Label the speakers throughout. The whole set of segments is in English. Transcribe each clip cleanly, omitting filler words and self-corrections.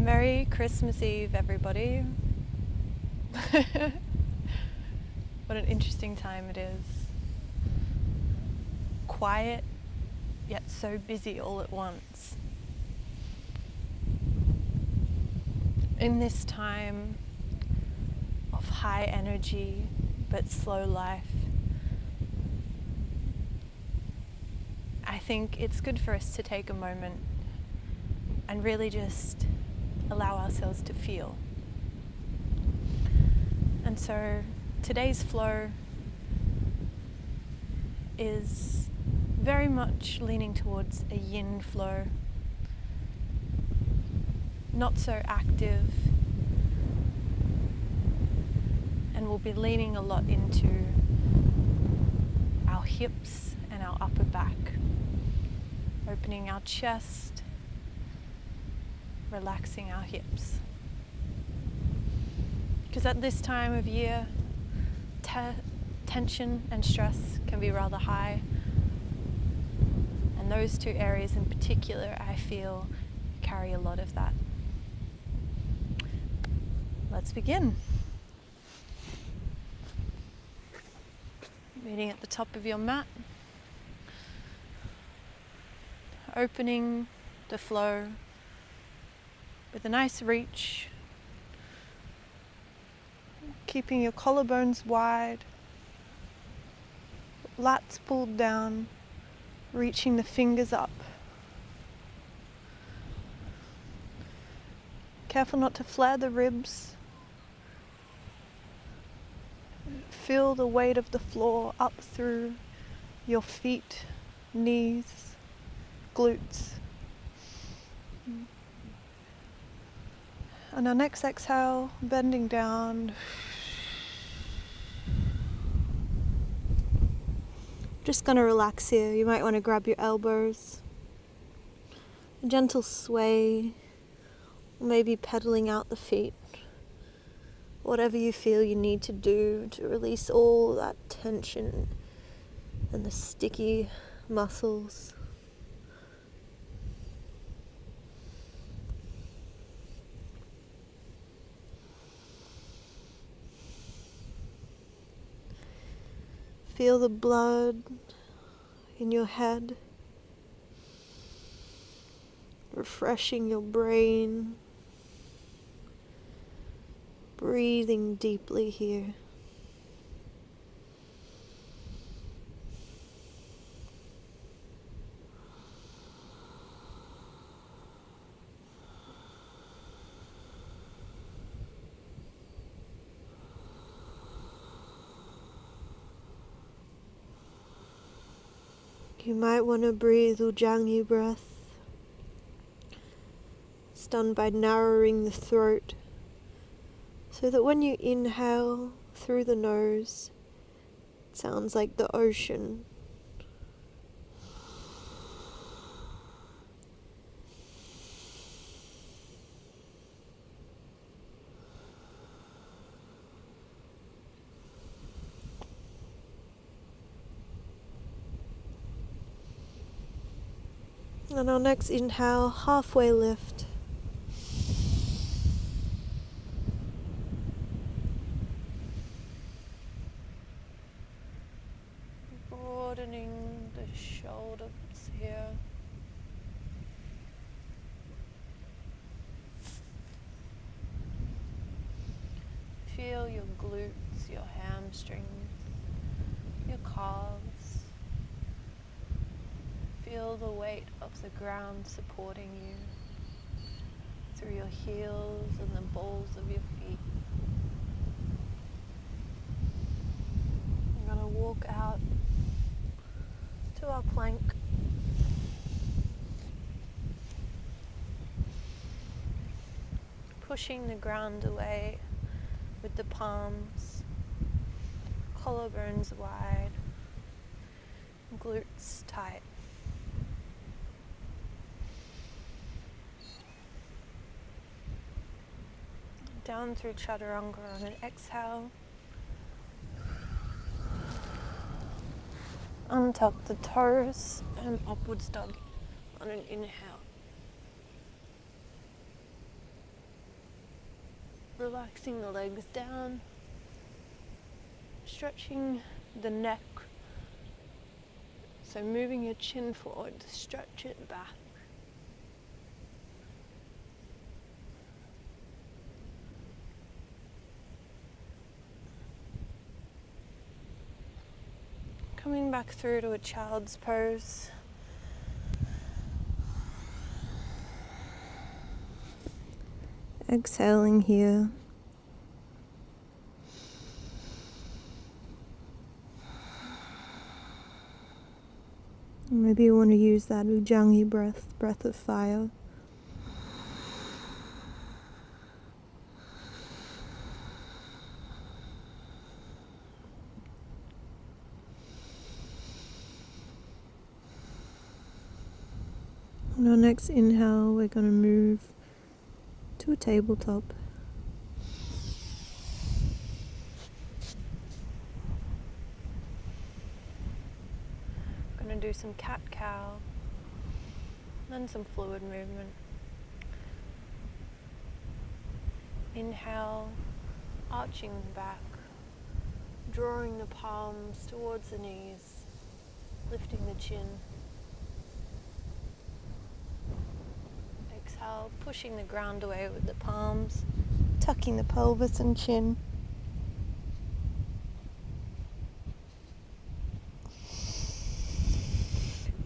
Speaker 1: Merry Christmas Eve, everybody. What an interesting time it is. Quiet, yet so busy all at once. In this time of high energy but slow life, I think it's good for us to take a moment and really just allow ourselves to feel. And so today's flow is very much leaning towards a yin flow, not so active, and we'll be leaning a lot into our hips and our upper back, opening our chest, relaxing our hips. Because at this time of year, tension and stress can be rather high, and those two areas in particular, I feel, carry a lot of that. Let's begin. Meeting at the top of your mat, opening the flow with a nice reach, keeping your collarbones wide, lats pulled down, reaching the fingers up. Careful not to flare the ribs. Feel the weight of the floor up through your feet, knees, glutes. On our next exhale, bending down. Just going to relax here. You might want to grab your elbows. A gentle sway, maybe pedaling out the feet. Whatever you feel you need to do to release all that tension and the sticky muscles. Feel the blood in your head, refreshing your brain. Breathing deeply here. You might want to breathe Ujjayi breath. It's done by narrowing the throat, so that when you inhale through the nose, it sounds like the ocean. And our next inhale, halfway lift. Broadening the shoulders here. Feel your glutes, your hamstrings, your calves. Feel the weight of the ground supporting you through your heels and the balls of your feet. We're going to walk out to our plank. Pushing the ground away with the palms, collarbones wide, glutes tight. Down through chaturanga on an exhale. Untuck the toes and upwards dog on an inhale. Relaxing the legs down, stretching the neck. So moving your chin forward to stretch it back. Coming back through to a child's pose. Exhaling here. Maybe you want to use that Ujjayi breath of fire. On our next inhale, we're going to move to a tabletop. Going to do some cat-cow, then some fluid movement. Inhale, arching the back, drawing the palms towards the knees, lifting the chin. Exhale, pushing the ground away with the palms, tucking the pelvis and chin.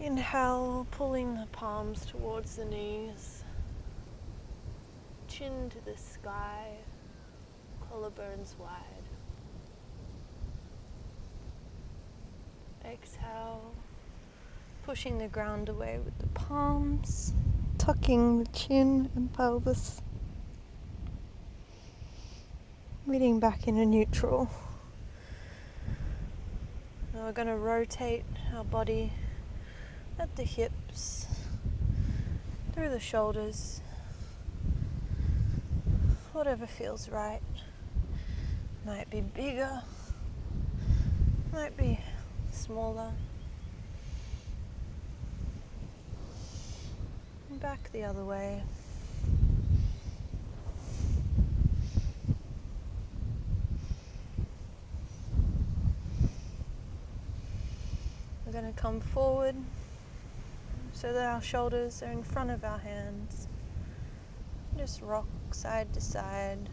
Speaker 1: Inhale, pulling the palms towards the knees, chin to the sky, collarbones wide. Exhale, pushing the ground away with the palms, tucking the chin and pelvis. Meeting back in a neutral. Now we're going to rotate our body at the hips, through the shoulders, whatever feels right. Might be bigger, might be smaller. And back the other way. We're going to come forward so that our shoulders are in front of our hands. Just rock side to side,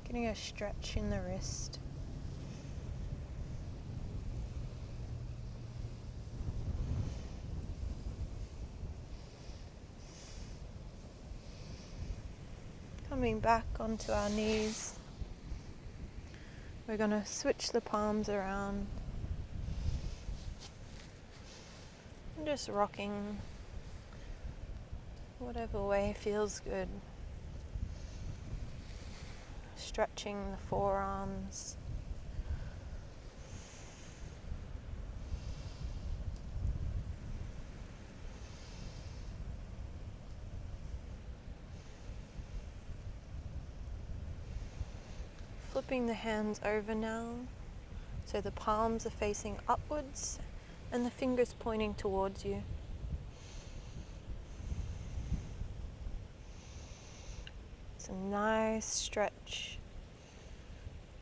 Speaker 1: getting a stretch in the wrist. Coming back onto our knees, we're going to switch the palms around and just rocking whatever way feels good. Stretching the forearms. Flipping the hands over now, so the palms are facing upwards and the fingers pointing towards you. It's a nice stretch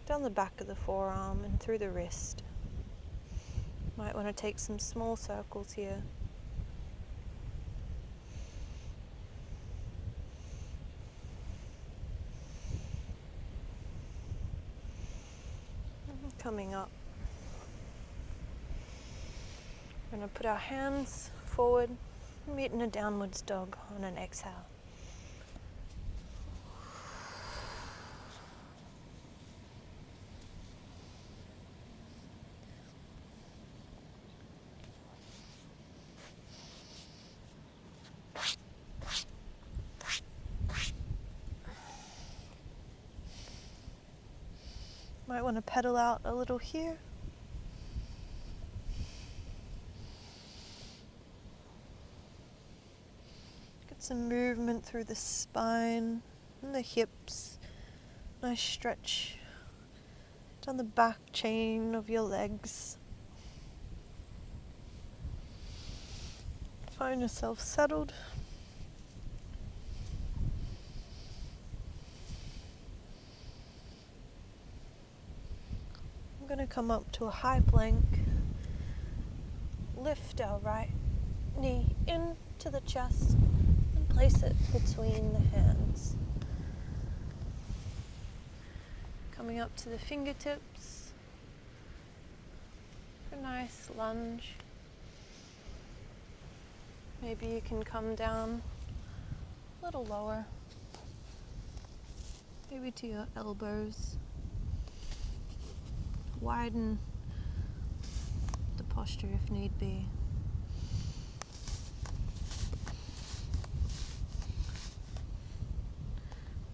Speaker 1: down the back of the forearm and through the wrist. Might want to take some small circles here. Coming up, we're going to put our hands forward, meet in a downwards dog on an exhale. Might want to pedal out a little here. Get some movement through the spine and the hips. Nice stretch down the back chain of your legs. Find yourself settled. going to come up to a high plank, lift our right knee into the chest and place it between the hands. Coming up to the fingertips, a nice lunge. Maybe you can come down a little lower, maybe to your elbows. Widen the posture if need be.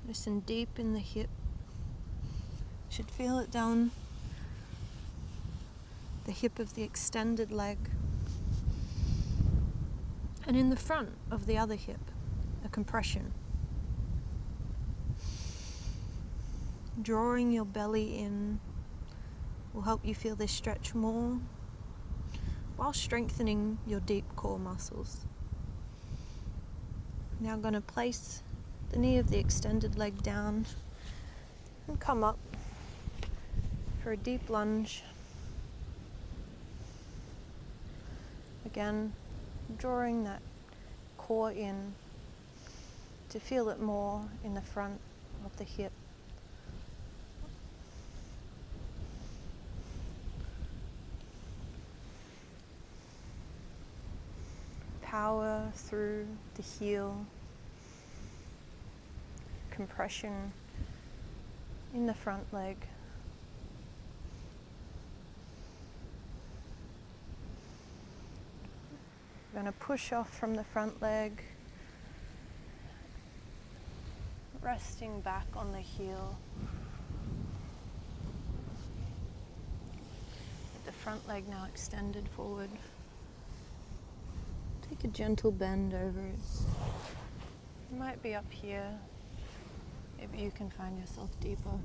Speaker 1: Listen deep in the hip. Should feel it down the hip of the extended leg. And in the front of the other hip, a compression. Drawing your belly in will help you feel this stretch more while strengthening your deep core muscles. Now I'm going to place the knee of the extended leg down and come up for a deep lunge. Again, drawing that core in to feel it more in the front of the hip. Power through the heel. Compression in the front leg. We're going to push off from the front leg, resting back on the heel. With the front leg now extended forward. Take a gentle bend over it. You might be up here. Maybe you can find yourself deeper.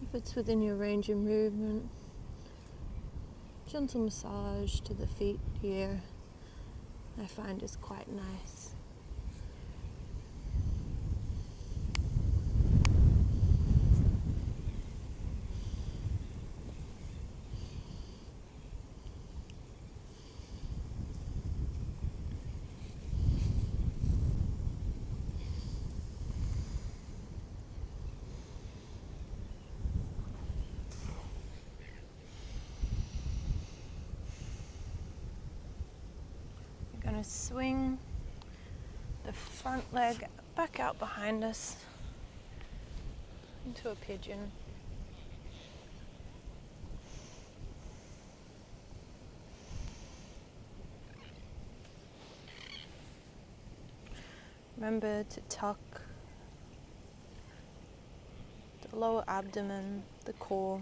Speaker 1: If it's within your range of movement, gentle massage to the feet here, I find is quite nice. Going to swing the front leg back out behind us into a pigeon. Remember to tuck the lower abdomen, the core,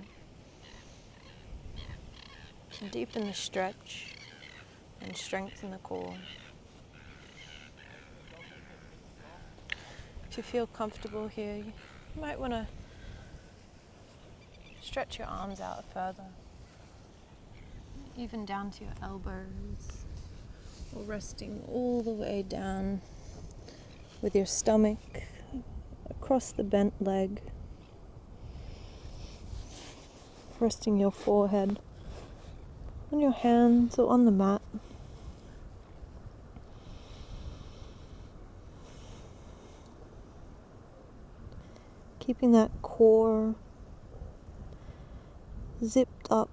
Speaker 1: and deepen the stretch and strengthen the core. If you feel comfortable here, you might want to stretch your arms out further, even down to your elbows, or resting all the way down with your stomach across the bent leg, resting your forehead on your hands or on the mat. Keeping that core zipped up,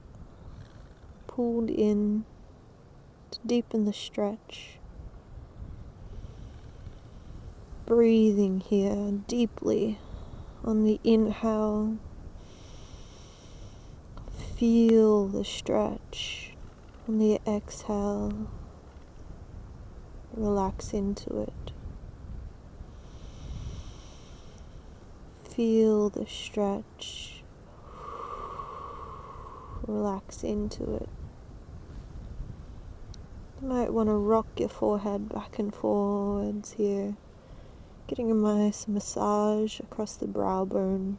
Speaker 1: pulled in to deepen the stretch. Breathing here deeply on the inhale. Feel the stretch on the exhale. Relax into it. Feel the stretch. Relax into it. You might want to rock your forehead back and forwards here, getting a nice massage across the brow bone.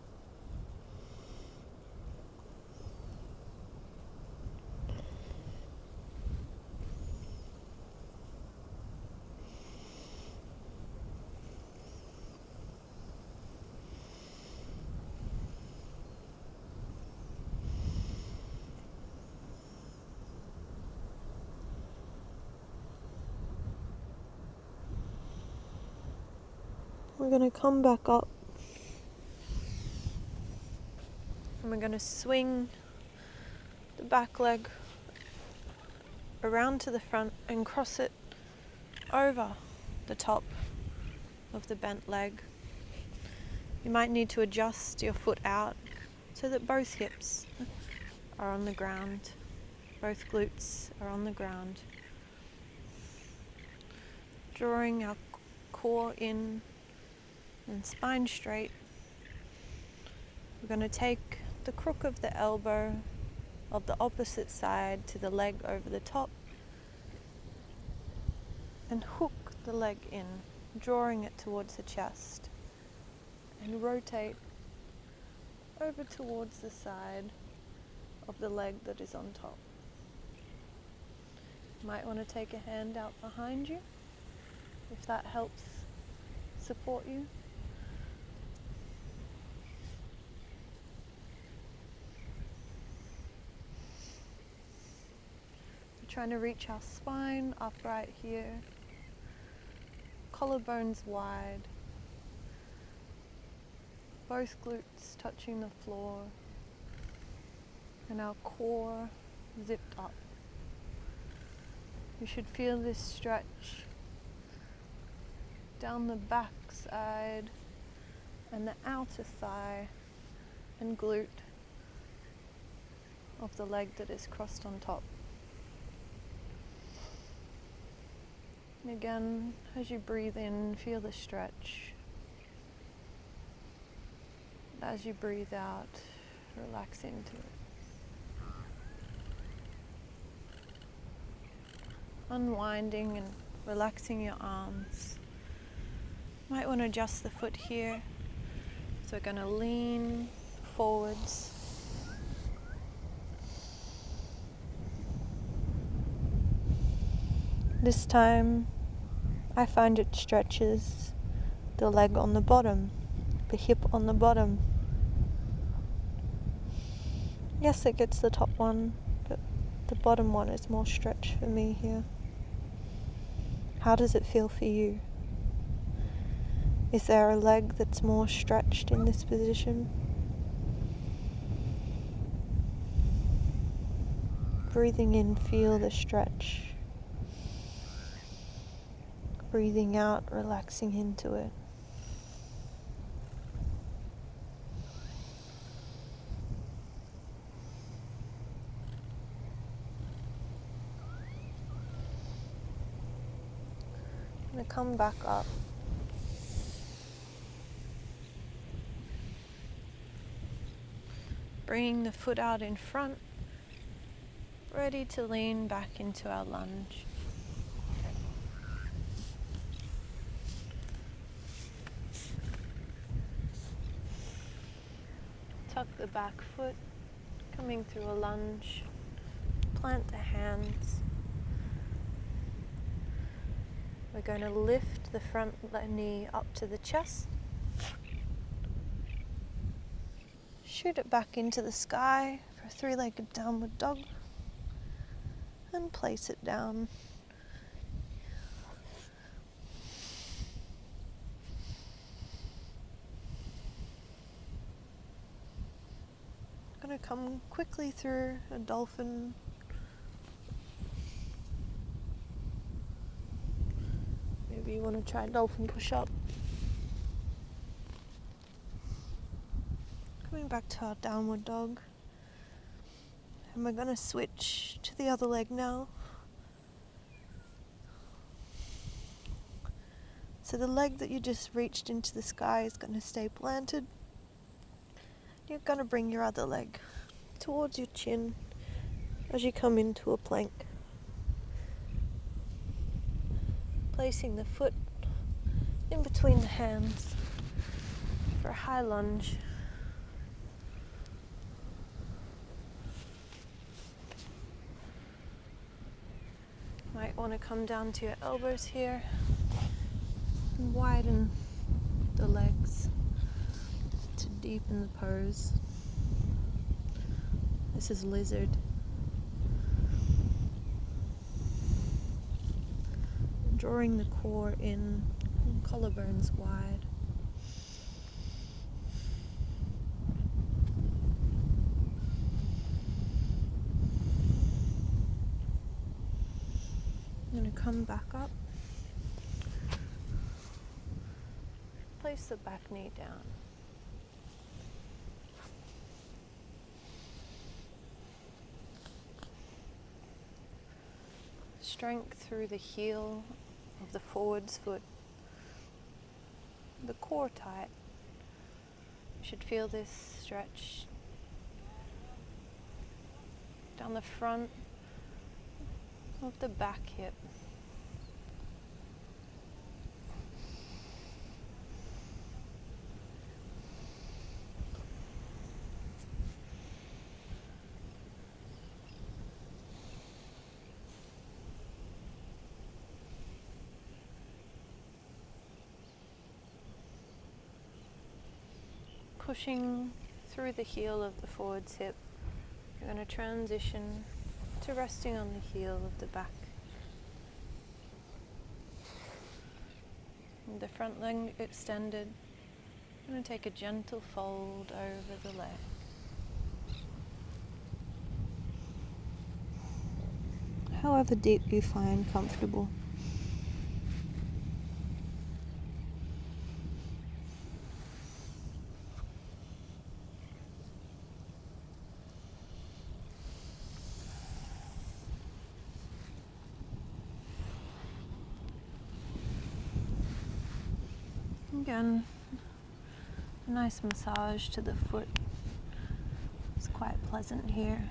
Speaker 1: We're going to come back up and we're going to swing the back leg around to the front and cross it over the top of the bent leg. You might need to adjust your foot out so that both hips are on the ground, both glutes are on the ground. Drawing our core in and spine straight. We're going to take the crook of the elbow of the opposite side to the leg over the top and hook the leg in, drawing it towards the chest, and rotate over towards the side of the leg that is on top. You might want to take a hand out behind you if that helps support you. We're trying to reach our spine upright here, collarbones wide, both glutes touching the floor, and our core zipped up. You should feel this stretch down the back side and the outer thigh and glute of the leg that is crossed on top. And again, as you breathe in, feel the stretch. As you breathe out, relax into it. Unwinding and relaxing your arms. Might want to adjust the foot here. So we're going to lean forwards. This time I find it stretches the leg on the bottom, the hip on the bottom. Yes, it gets the top one, but the bottom one is more stretch for me here. How does it feel for you? Is there a leg that's more stretched in this position? Breathing in, feel the stretch. Breathing out, relaxing into it. I'm going to come back up. Bringing the foot out in front, ready to lean back into our lunge. Tuck the back foot, coming through a lunge. Plant the hands. We're going to lift the front knee up to the chest. Shoot it back into the sky for a three-legged downward dog. And place it down. I'm going to come quickly through a dolphin. Maybe you want to try dolphin push-up. Coming back to our downward dog. And we're going to switch to the other leg now. So the leg that you just reached into the sky is going to stay planted. You're going to bring your other leg towards your chin as you come into a plank. Placing the foot in between the hands for a high lunge. Might want to come down to your elbows here and widen the legs to deepen the pose. This is lizard. Drawing the core in, and collarbones wide. come back up. Place the back knee down. Strength through the heel of the forwards foot. The core tight. You should feel this stretch down the front of the back hip. Pushing through the heel of the forwards hip, you're going to transition to resting on the heel of the back. With the front leg extended, I'm going to take a gentle fold over the leg. However deep you find comfortable. Again, a nice massage to the foot. It's quite pleasant here.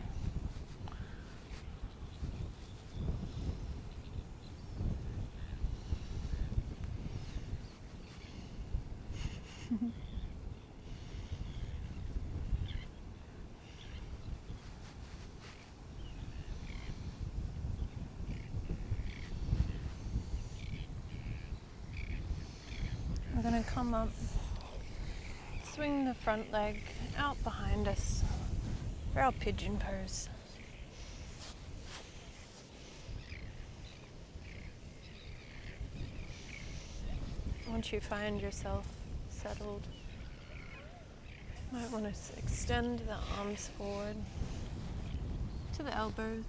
Speaker 1: We're going to come up, swing the front leg out behind us for our pigeon pose. Once you find yourself settled, you might want to extend the arms forward to the elbows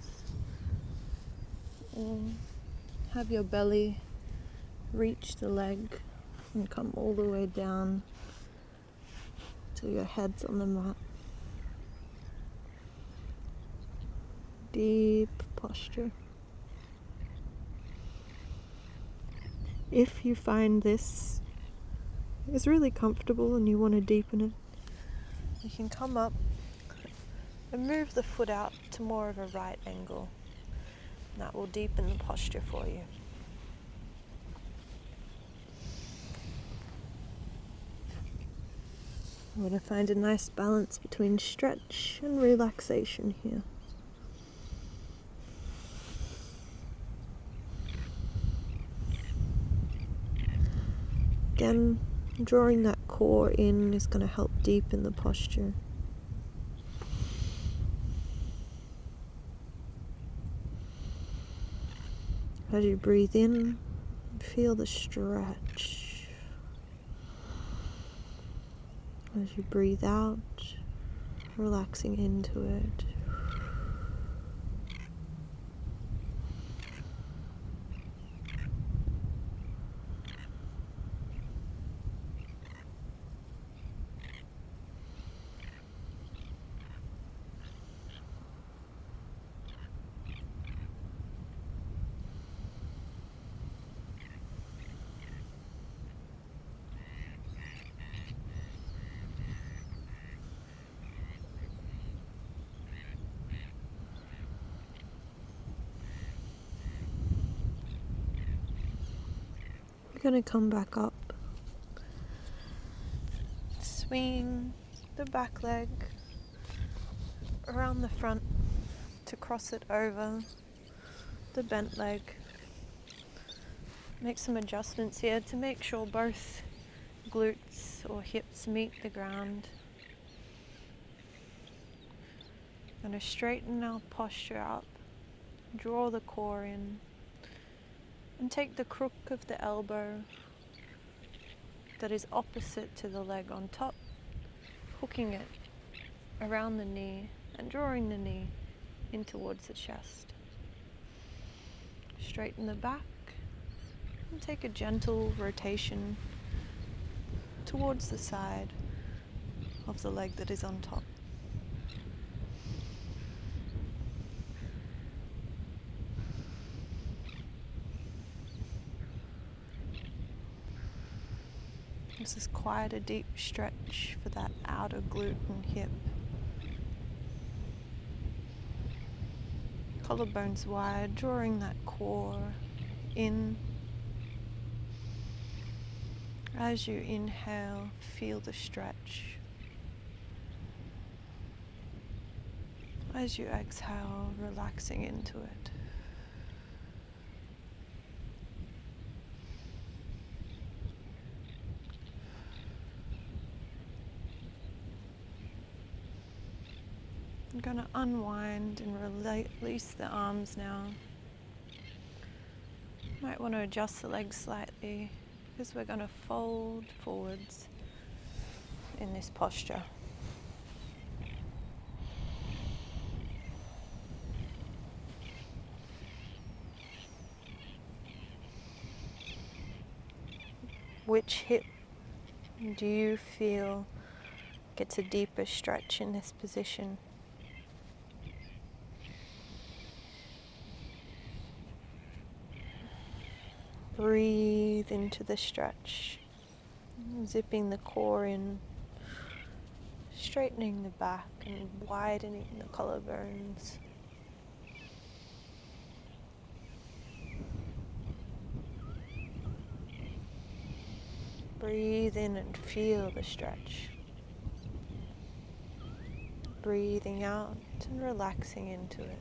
Speaker 1: and have your belly reach the leg and come all the way down till your head's on the mat. Deep posture. If you find this is really comfortable and you want to deepen it, you can come up and move the foot out to more of a right angle. And that will deepen the posture for you. I'm going to find a nice balance between stretch and relaxation here. Again, drawing that core in is going to help deepen the posture. As you breathe in, feel the stretch. As you breathe out, relaxing into it. We're going to come back up, swing the back leg around the front to cross it over the bent leg. Make some adjustments here to make sure both glutes or hips meet the ground. Going to straighten our posture up, draw the core in, and take the crook of the elbow that is opposite to the leg on top, hooking it around the knee and drawing the knee in towards the chest. Straighten the back And take a gentle rotation towards the side of the leg that is on top. This is quite a deep stretch for that outer glute and hip. Collarbones wide, drawing that core in. As you inhale, feel the stretch. As you exhale, relaxing into it. I'm going to unwind and release the arms now. Might want to adjust the legs slightly because we're going to fold forwards in this posture. Which hip do you feel gets a deeper stretch in this position? Breathe into the stretch, zipping the core in, straightening the back and widening the collarbones. Breathe in and feel the stretch. Breathing out and relaxing into it.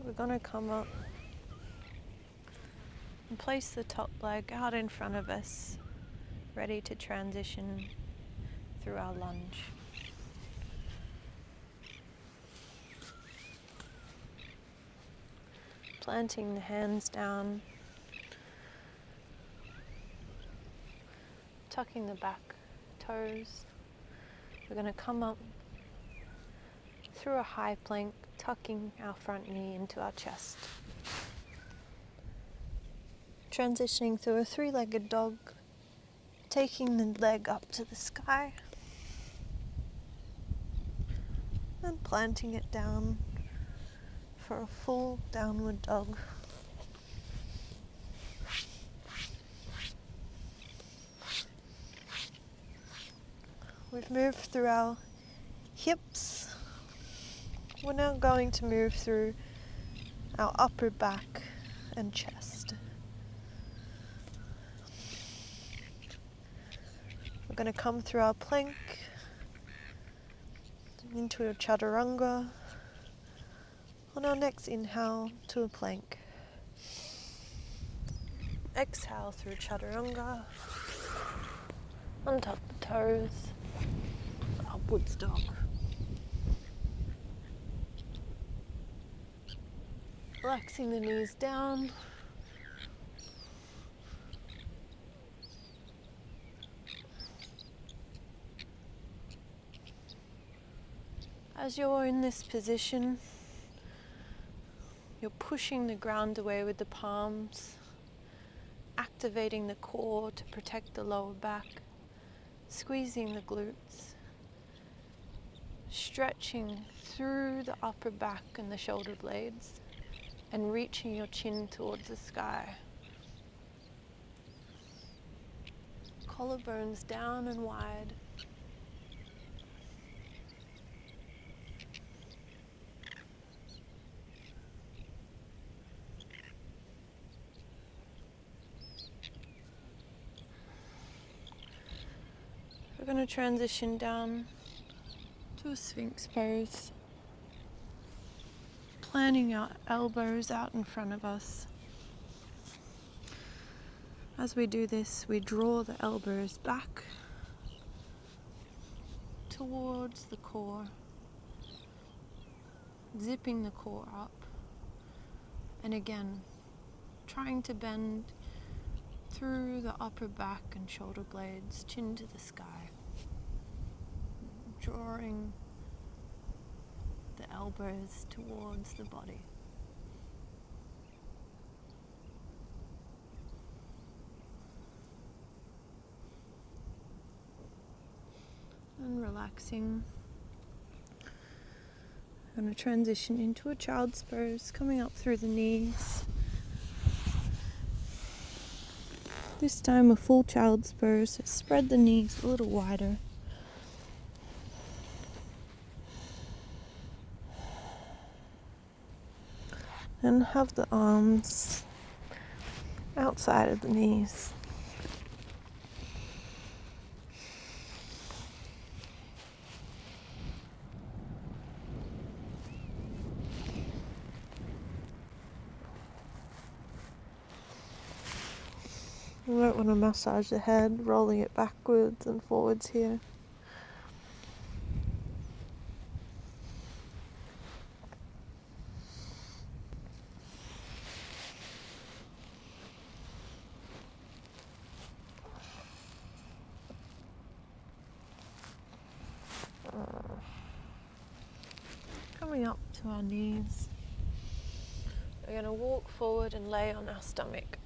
Speaker 1: We're going to come up and place the top leg out in front of us, ready to transition through our lunge. Planting the hands down, tucking the back toes. We're going to come up through a high plank, tucking our front knee into our chest. Transitioning through a three-legged dog, taking the leg up to the sky and planting it down for a full downward dog. We've moved through our hips. We're now going to move through our upper back and chest. We're going to come through our plank into a chaturanga. On our next inhale to a plank. Exhale through chaturanga. Untuck the toes. Upwards dog. Relaxing the knees down. As you're in this position, you're pushing the ground away with the palms, activating the core to protect the lower back, squeezing the glutes, stretching through the upper back and the shoulder blades, and reaching your chin towards the sky. Collarbones down and wide. We're going to transition down to a Sphinx pose, planting our elbows out in front of us. As we do this, we draw the elbows back towards the core, zipping the core up, and again, trying to bend through the upper back and shoulder blades, chin to the sky, drawing the elbows towards the body. and relaxing. I'm going to transition into a child's pose, coming up through the knees. This time a full child's pose, so spread the knees a little wider. And have the arms outside of the knees. You might want to massage the head, rolling it backwards and forwards here. Coming up to our knees, we're going to walk forward and lay on our stomach.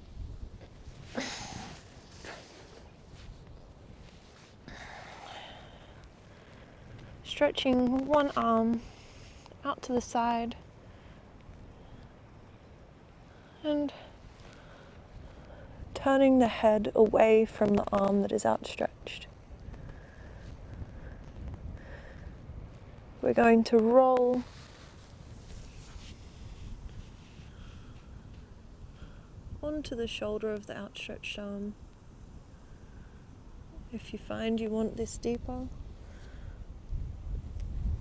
Speaker 1: Stretching one arm out to the side and turning the head away from the arm that is outstretched. We're going to roll onto the shoulder of the outstretched arm. If you find you want this deeper,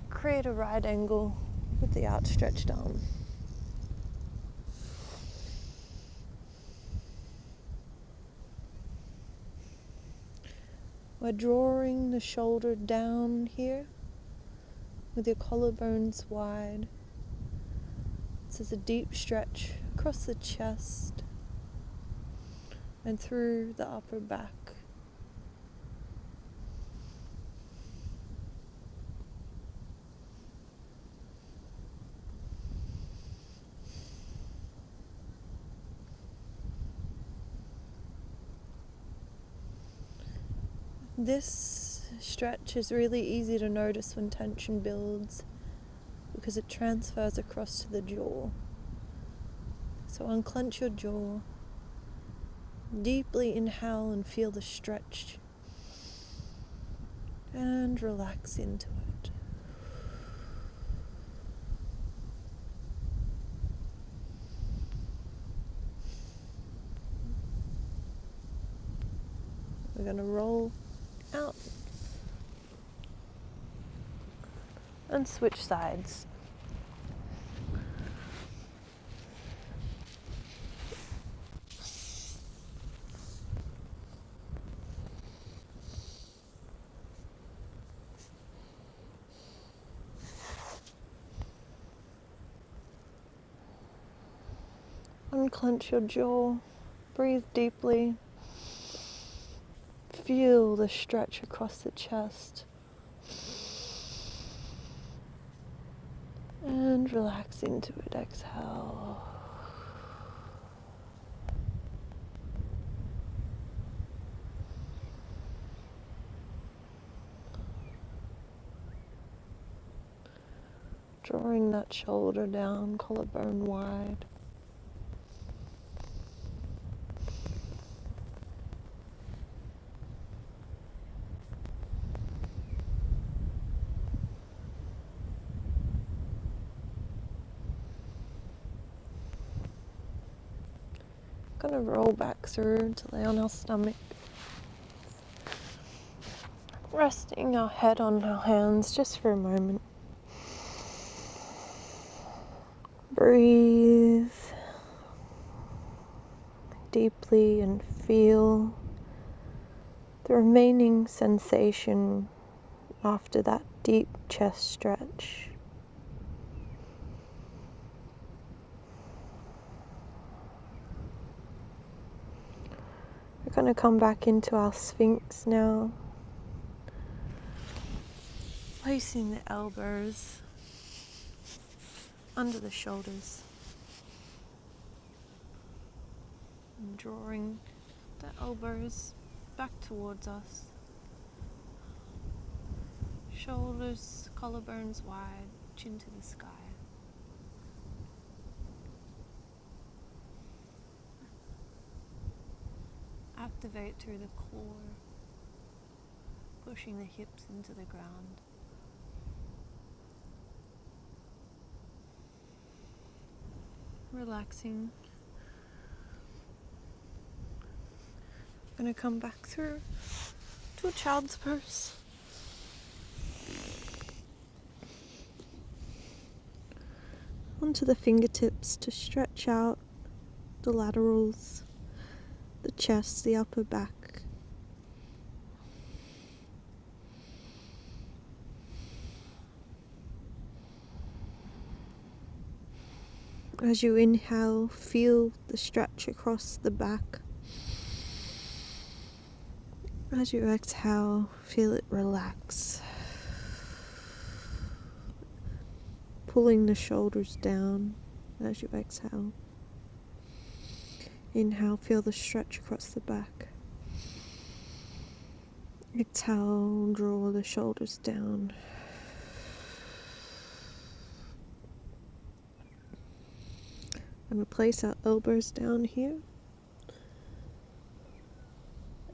Speaker 1: create a right angle with the outstretched arm. We're drawing the shoulder down here with your collarbones wide. This is a deep stretch across the chest and through the upper back. This stretch is really easy to notice when tension builds because it transfers across to the jaw. So unclench your jaw, deeply inhale and feel the stretch, and relax into it. We're going to roll out and switch sides. Unclench your jaw, breathe deeply, feel the stretch across the chest, and relax into it. Exhale. Drawing that shoulder down, collarbone wide. Gonna roll back through to lay on our stomach, resting our head on our hands just for a moment. Breathe deeply and feel the remaining sensation after that deep chest stretch. We're going to come back into our Sphinx now, placing the elbows under the shoulders and drawing the elbows back towards us. Shoulders, collarbones wide, chin to the sky. Activate through the core, pushing the hips into the ground. Relaxing. Gonna come back through to a child's pose. Onto the fingertips to stretch out the laterals, the chest, the upper back. As you inhale, feel the stretch across the back. As you exhale, feel it relax. Pulling the shoulders down as you exhale. Inhale, feel the stretch across the back. Exhale, draw the shoulders down. I'm going to place our elbows down here.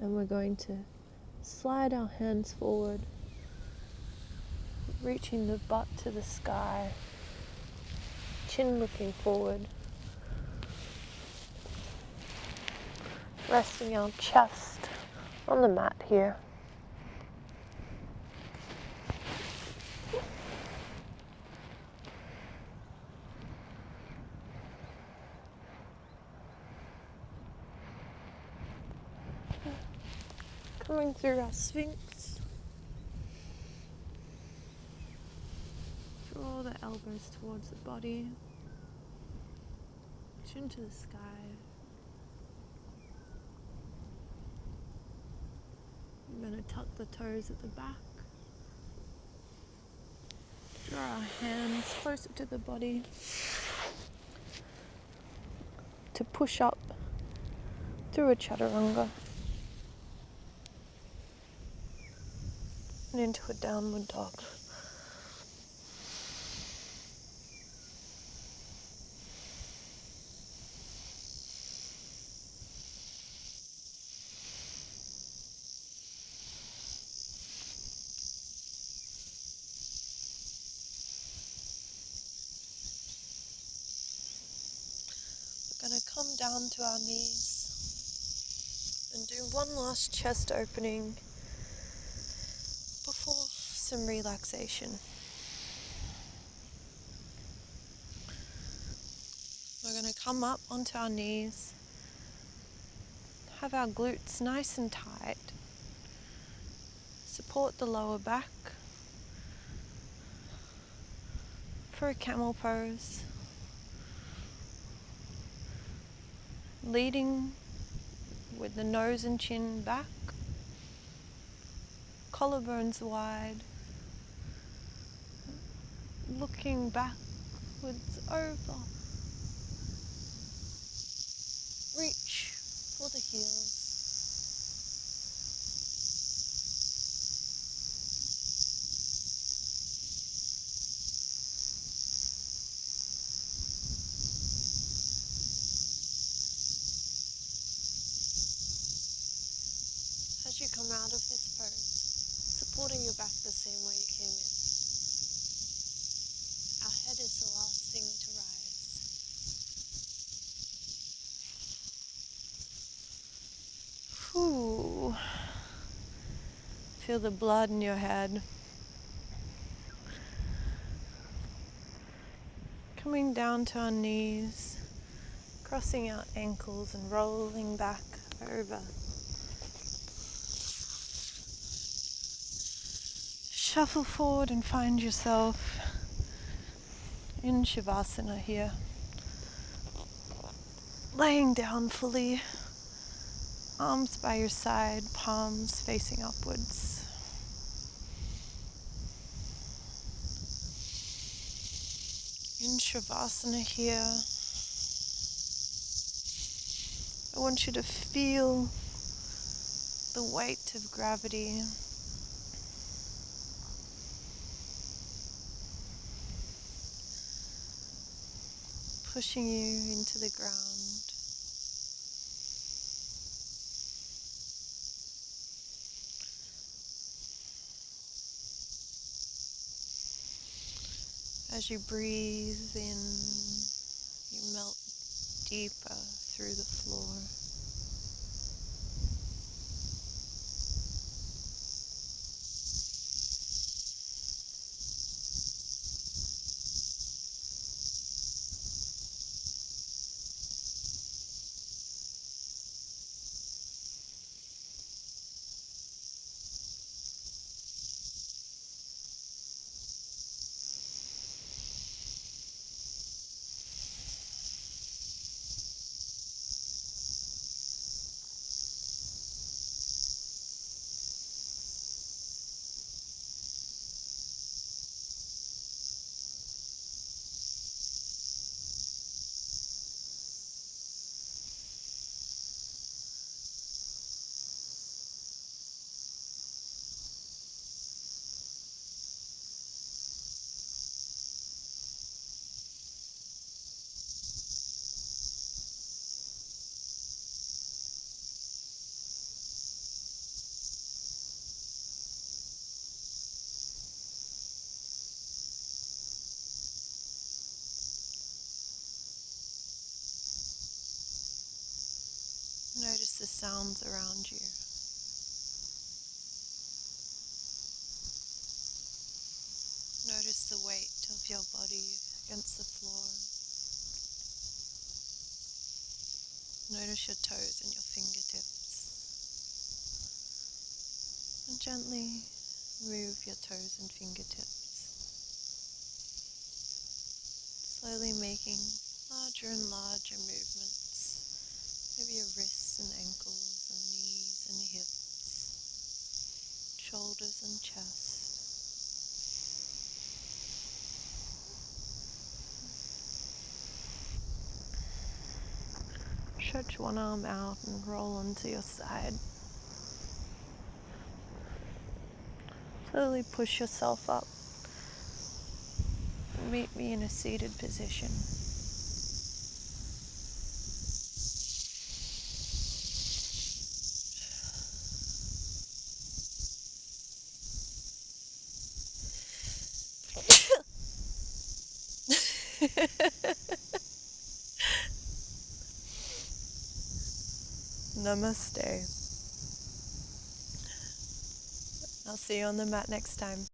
Speaker 1: And we're going to slide our hands forward, reaching the butt to the sky, chin looking forward, resting our chest on the mat here. Coming through our sphinx. Draw the elbows towards the body. Chin to the sky. I'm going to tuck the toes at the back. Draw our hands closer to the body. To push up through a chaturanga. And into a downward dog. We're going to come down to our knees and do one last chest opening before some relaxation. We're going to come up onto our knees, have our glutes nice and tight, support the lower back for a camel pose, leading with the nose and chin back, collarbones wide, looking backwards over. Reach for the heels. As you come out of this pose, supporting your back the same way you came in. Our head is the last thing to rise. Ooh. Feel the blood in your head. Coming down to our knees, crossing our ankles and rolling back over. Shuffle forward and find yourself in Shavasana here. Laying down fully, arms by your side, palms facing upwards. In Shavasana here, I want you to feel the weight of gravity pushing you into the ground. As you breathe in, you melt deeper through the floor. Notice the sounds around you. Notice the weight of your body against the floor. Notice your toes and your fingertips. And gently move your toes and fingertips. Slowly making larger and larger movements over your wrists and ankles and knees and hips, shoulders and chest. Stretch one arm out and roll onto your side. Slowly push yourself up. Meet me in a seated position. Namaste. I'll see you on the mat next time.